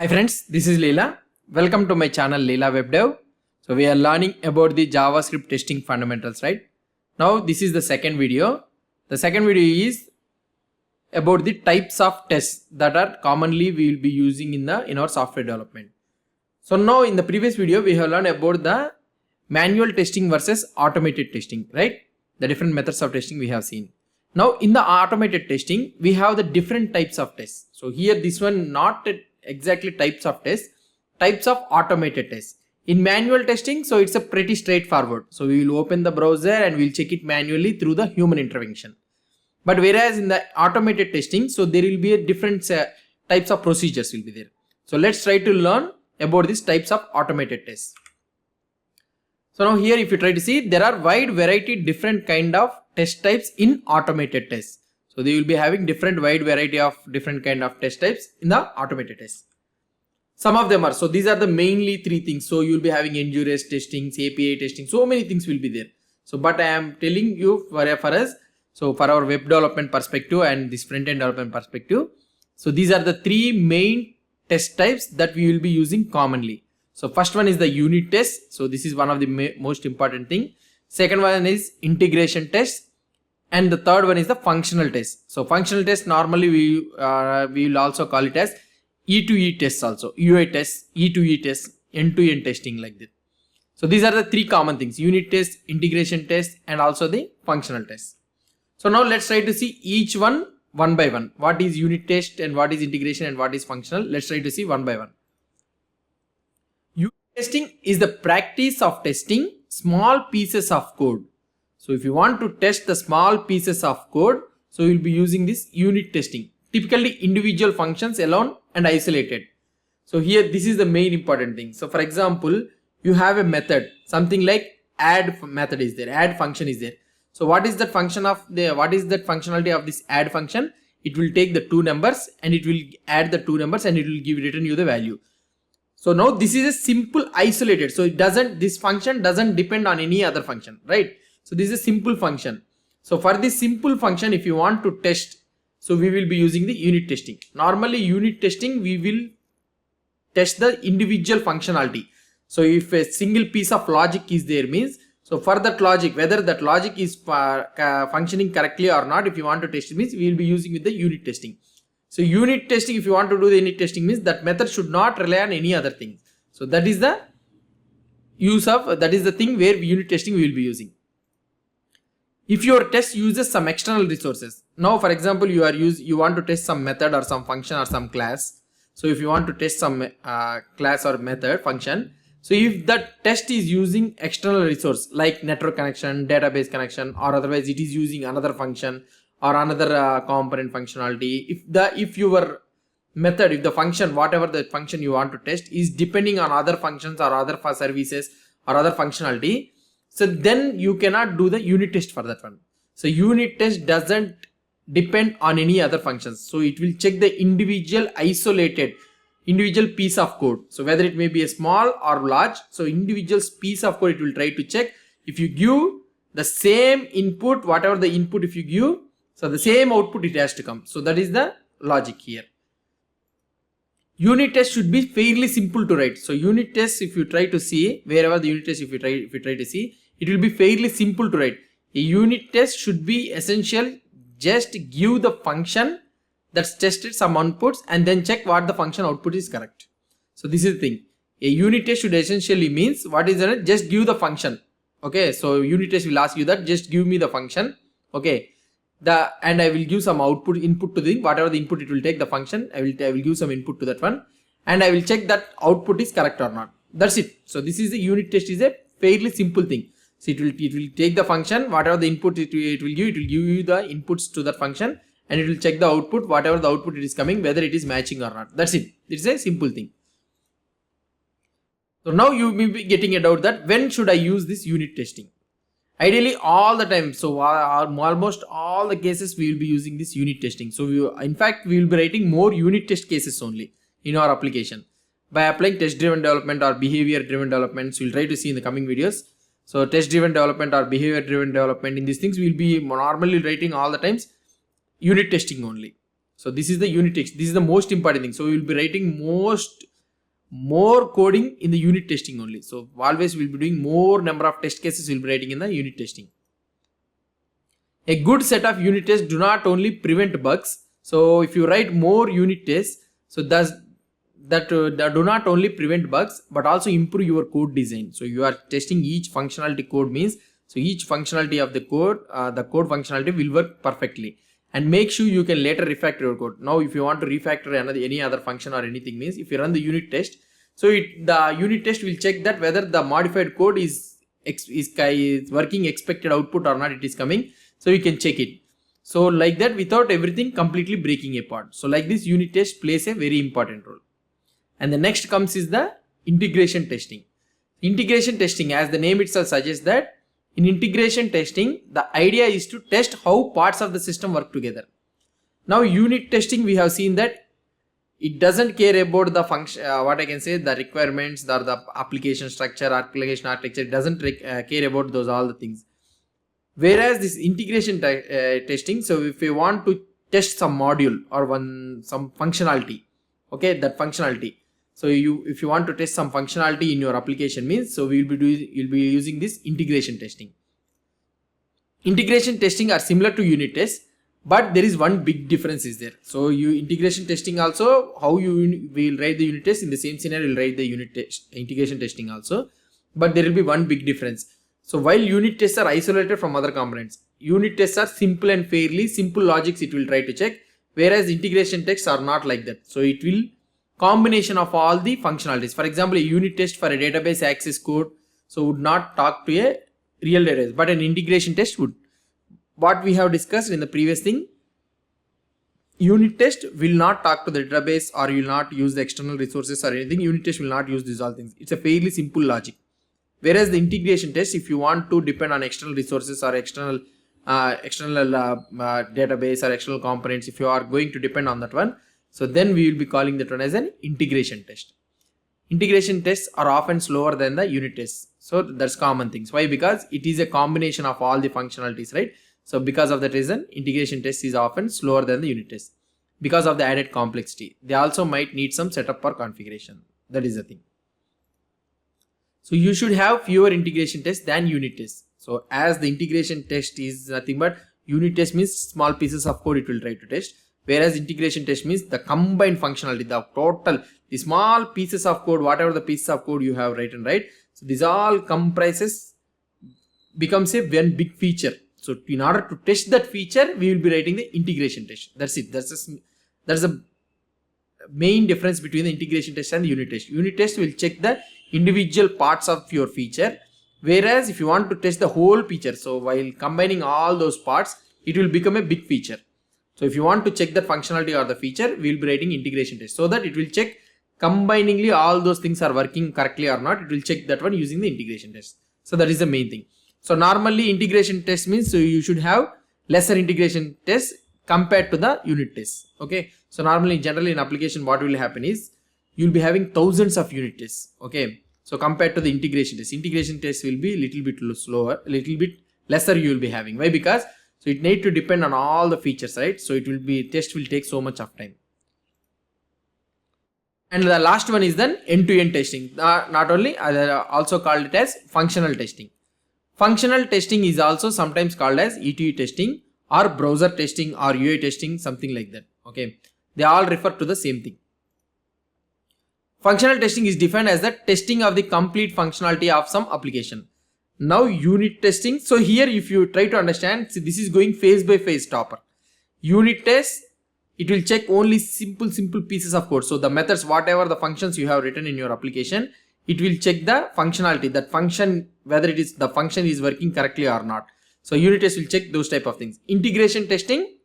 Hi friends, this is Leela. Welcome to my channel leelawebdev. So we are learning about the JavaScript testing fundamentals, right? Now this is the second video. The second video is about the types of tests that are commonly we will be using in our software development. So now in the previous video we have learned about the manual testing versus automated testing, right? The different methods of testing we have seen. Now in the automated testing we have the different types of tests. So here this one not exactly types of tests, types of automated tests. In manual testing, so it's a pretty straightforward. So we will open the browser and we'll check it manually through the human intervention. But whereas in the automated testing, so there will be a different types of procedures will be there. So let's try to learn about these types of automated tests. So now here if you try to see, there are wide variety different kind of test types in automated tests. So they will be having different wide variety of different kind of test types in the automated tests. Some of them are, so these are the mainly three things. So you will be having end-user testing, API testing, so many things will be there. So but I am telling you for us, so for our web development perspective and this front-end development perspective, so these are the three main test types that we will be using commonly. So first one is the unit test. So this is one of the most important thing. Second one is integration test. And the third one is the functional test. So functional test normally we will also call it as E2E tests also. UI tests, E2E tests, end-to-end testing like that. So these are the three common things. Unit test, integration test and also the functional test. So now let's try to see each one by one. What is unit test and what is integration and what is functional? Let's try to see one by one. Unit testing is the practice of testing small pieces of code. So if you want to test the small pieces of code, so you'll be using this unit testing. Typically individual functions alone and isolated. So here this is the main important thing. So for example, you have a method, something like add method is there, add function is there. So what is that function of what is that functionality of this add function? It will take the two numbers and it will add the two numbers and it will return you the value. So now this is a simple isolated. So this function doesn't depend on any other function, right? So this is a simple function. So for this simple function, if you want to test, so we will be using the unit testing. Normally unit testing, we will test the individual functionality. So if a single piece of logic is there means, so for that logic, whether that logic is functioning correctly or not, if you want to test it means we will be using with the unit testing. So unit testing, if you want to do the unit testing means that method should not rely on any other thing. So that is the use of, that is the thing where unit testing we will be using. If your test uses some external resources, now for example you want to test some method or some function or some class. So if you want to test some class or method function, so if that test is using external resource like network connection, database connection, or otherwise it is using another function or another component functionality, if your method, if the function, whatever the function you want to test is depending on other functions or other services or other functionality, so then you cannot do the unit test for that one. So unit test doesn't depend on any other functions. So it will check the individual piece of code. So whether it may be a small or large, so individual piece of code it will try to check. If you give the same input, whatever the input if you give, so the same output it has to come. So that is the logic here. Unit test should be fairly simple to write. So unit test, if you try to see, wherever the unit test if you try to see, it will be fairly simple to write. A unit test should be essential. Just give the function that's tested some inputs and then check what the function output is correct. So this is the thing. A unit test should essentially means what is it? Just give the function. Okay, so unit test will ask you that just give me the function. Okay, and I will give some input to the whatever the input it will take the function. I will give some input to that one and I will check that output is correct or not. That's it. So this is the unit test is a fairly simple thing. So it will take the function, whatever the input it will give you the inputs to that function and it will check the output, whatever the output it is coming, whether it is matching or not. That's it. It's a simple thing. So now you may be getting a doubt that when should I use this unit testing? Ideally all the time. So almost all the cases we will be using this unit testing. So in fact we will be writing more unit test cases only in our application. By applying test driven development or behavior driven development, so we'll try to see in the coming videos. So test driven development or behavior driven development, in these things we will be normally writing all the times unit testing only. So this is the unit test. This is the most important thing. So we will be writing more coding in the unit testing only. So always we'll be doing more number of test cases we'll be writing in the unit testing. A good set of unit tests do not only prevent bugs. So if you write more unit tests, so that do not only prevent bugs but also improve your code design. So you are testing each functionality code means, so each functionality of the code functionality will work perfectly, and make sure you can later refactor your code. Now if you want to refactor any other function or anything means, if you run the unit test, so the unit test will check that whether the modified code is working expected output or not, it is coming, so you can check it. So like that, without everything completely breaking apart. So like this, unit test plays a very important role. And the next comes is the integration testing. Integration testing, as the name itself suggests, that in integration testing, the idea is to test how parts of the system work together. Now unit testing, we have seen that it doesn't care about the function, the requirements or the application structure, application architecture. It doesn't care about all the things. Whereas this integration testing, so if you want to test some module or some functionality, okay, that functionality. So if you want to test some functionality in your application means, so you'll be using this integration testing. Integration testing are similar to unit tests, but there is one big difference is there. So integration testing also, how you will write the unit test in the same scenario, you'll write the integration testing also, but there will be one big difference. So while unit tests are isolated from other components, unit tests are simple and fairly simple logics it will try to check, whereas integration tests are not like that. So it will combination of all the functionalities. For example, a unit test for a database access code, so would not talk to a real database, but an integration test would. What we have discussed in the previous thing, unit test will not talk to the database or you will not use the external resources or anything. Unit test will not use these all things. It's a fairly simple logic. Whereas the integration test, if you want to depend on external resources or external database or external components, if you are going to depend on that one, so then we will be calling that one as an integration test. Integration tests are often slower than the unit tests. So that's common things. Why? Because it is a combination of all the functionalities, right? So because of that reason, integration test is often slower than the unit test. Because of the added complexity. They also might need some setup or configuration. That is the thing. So you should have fewer integration tests than unit tests. So as the integration test is nothing but, unit test means small pieces of code it will try to test. Whereas integration test means the combined functionality, the small pieces of code, whatever the pieces of code you have written, right? So this all becomes a one big feature. So in order to test that feature, we will be writing the integration test. That's it. That's the main difference between the integration test and the unit test. Unit test will check the individual parts of your feature. Whereas if you want to test the whole feature, so while combining all those parts, it will become a big feature. So if you want to check that functionality or the feature, we will be writing integration test, so that it will check combiningly all those things are working correctly or not. It will check that one using the integration test. So that is the main thing. So normally integration test means, so you should have lesser integration tests compared to the unit tests. Okay. So normally generally in application, what will happen is you will be having thousands of unit tests. Okay. So compared to the integration test will be a little bit slower, a little bit lesser you will be having. Why? Because so it need to depend on all the features, right? So it will be, test will take so much of time. And the last one is then end-to-end testing. Not only, also called it as functional testing. Functional testing is also sometimes called as E2E testing or browser testing or UI testing, something like that. Okay. They all refer to the same thing. Functional testing is defined as the testing of the complete functionality of some application. Now unit testing. So here if you try to understand, see, this is going phase by phase topper. Unit test, it will check only simple pieces of code. So the methods, whatever the functions you have written in your application, it will check the functionality, that function, whether it is the function is working correctly or not. So unit test will check those type of things. Integration testing,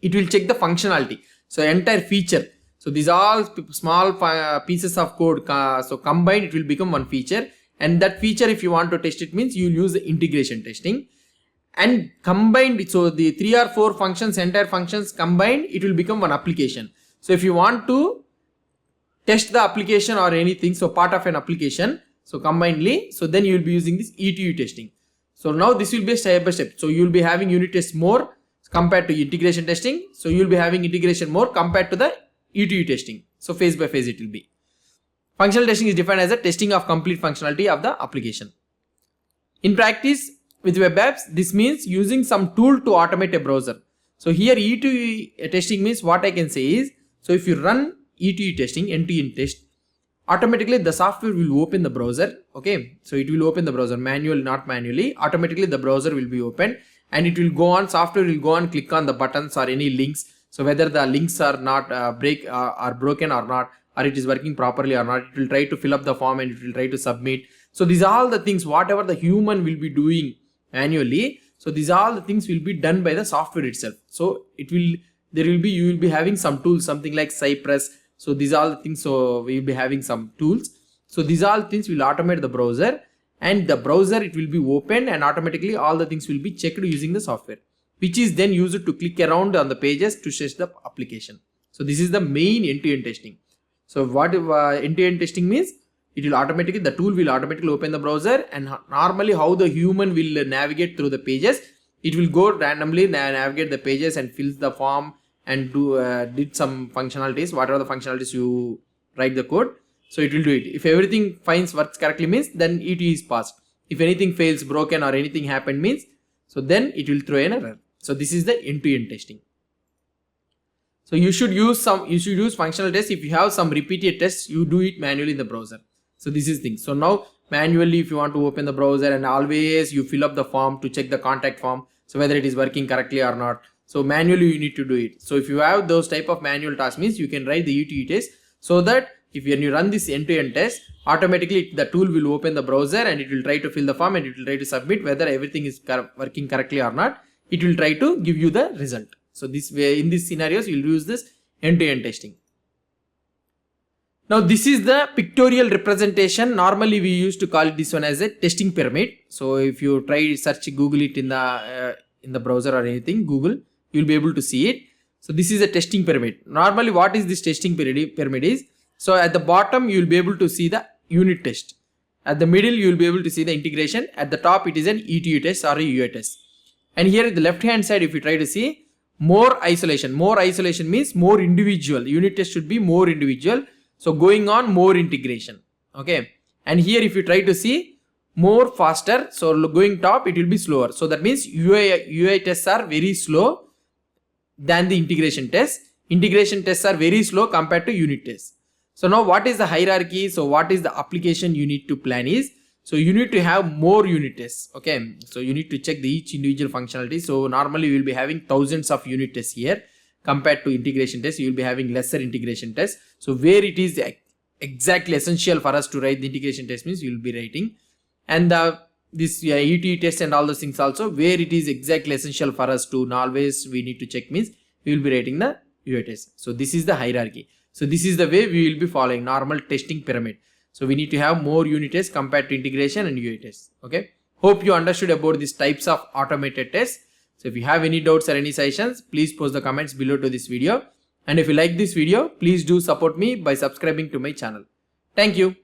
it will check the functionality. So entire feature. So these all small pieces of code, so combined it will become one feature, and that feature if you want to test it means you will use the integration testing, and combined, so the 3 or 4 functions, entire functions combined, it will become one application. So if you want to test the application or anything, so part of an application, so combinedly, so then you will be using this E2E testing. So now this will be a step by step. So you will be having unit tests more. compared to integration testing. So you will be having integration more compared to the E2E testing. So phase by phase it will be. Functional testing is defined as a testing of complete functionality of the application. In practice with web apps, this means using some tool to automate a browser. So here E2E testing means what I can say is, so if you run E2E testing, end-to-end test, automatically the software will open the browser. Okay, so it will open the browser manually, not manually. Automatically the browser will be opened and it will go on, software will go on, click on the buttons or any links. So whether the links are not are broken or not, or it is working properly or not, it will try to fill up the form and it will try to submit. So these are all the things whatever the human will be doing manually. So these are all the things will be done by the software itself. So you will be having some tools, something like Cypress. So these are all the things. So we will be having some tools. So these are all things will automate the browser, and the browser it will be opened and automatically all the things will be checked using the software, which is then used to click around on the pages to test the application. So this is the main end-to-end testing. So what end-to-end testing means, it will automatically, the tool will automatically open the browser, and normally how the human will navigate through the pages, it will go randomly navigate the pages and fills the form and did some functionalities, whatever the functionalities you write the code. So it will do it. If everything works correctly means, then E2E is passed. If anything fails, broken or anything happened means, so then it will throw an error. So this is the end-to-end testing. So you should use functional tests. If you have some repeated tests, you do it manually in the browser. So this is thing. So now manually, if you want to open the browser, and always you fill up the form to check the contact form, so whether it is working correctly or not. So manually you need to do it. So if you have those type of manual tasks means, you can write the E2E test, so that when you run this end-to-end test, automatically the tool will open the browser and it will try to fill the form and it will try to submit whether everything is working correctly or not. It will try to give you the result. So this way, in these scenarios, you will use this end-to-end testing. Now this is the pictorial representation. Normally we used to call this one as a testing pyramid. So if you try search Google it in the browser or anything, Google, you will be able to see it. So this is a testing pyramid. Normally what is this testing pyramid is, so at the bottom you will be able to see the unit test. At the middle you will be able to see the integration. At the top it is an E2E test or a UI test. And here at the left hand side, if you try to see more isolation means more individual. Unit test should be more individual. So going on more integration. Okay. And here if you try to see more faster, so going top, it will be slower. So that means UI tests are very slow than the integration tests. Integration tests are very slow compared to unit tests. So now what is the hierarchy? So what is the application you need to plan is, so you need to have more unit tests. Okay. So you need to check each individual functionality. So normally we will be having thousands of unit tests here. Compared to integration tests, you will be having lesser integration tests. So where it is exactly essential for us to write the integration test means you will be writing. And this E2E test and all those things also, where it is exactly essential for us to always we need to check means we will be writing the UI test. So this is the hierarchy. So this is the way we will be following normal testing pyramid. So we need to have more unit tests compared to integration and UI tests. Okay. Hope you understood about these types of automated tests. So if you have any doubts or any suggestions, please post the comments below to this video. And if you like this video, please do support me by subscribing to my channel. Thank you.